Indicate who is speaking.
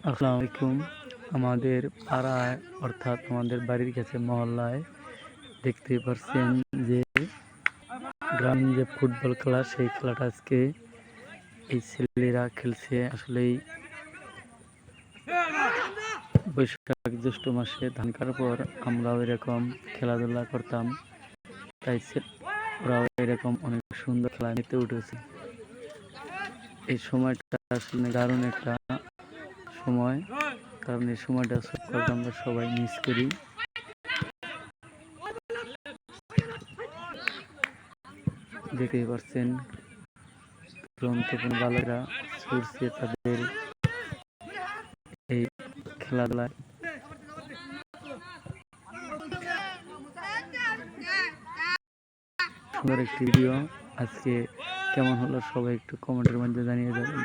Speaker 1: আসসালামু আলাইকুম। আমাদের পাড়ায় অর্থাৎ আমাদের বাড়ির কাছে মহল্লায় দেখতে পাচ্ছেন যে গ্রামীণ যে ফুটবল খেলা, সেই খেলাটা আজকে এই ছেলেরা খেলছে। আসলেই বৈশাখ জ্যৈষ্ঠ মাসে ধান কাটার পর আমরাও এরকম খেলাধুলা করতাম, তাই ওরাও এরকম অনেক সুন্দর খেলা নিতে উঠেছে। এই সময়টা আসলে দারুণ একটা সময়, কারণ এই সময়টা আমরা সবাই মিস করি। দেখতেই পাচ্ছেন গ্রন্থপূর্ণ বালকরা ছুটছে তাদের এই খেলাধুলায়। সুন্দর একটি ভিডিও আজকে কেমন হলো সবাই একটু কমেন্টের মধ্যে জানিয়ে যাবেন।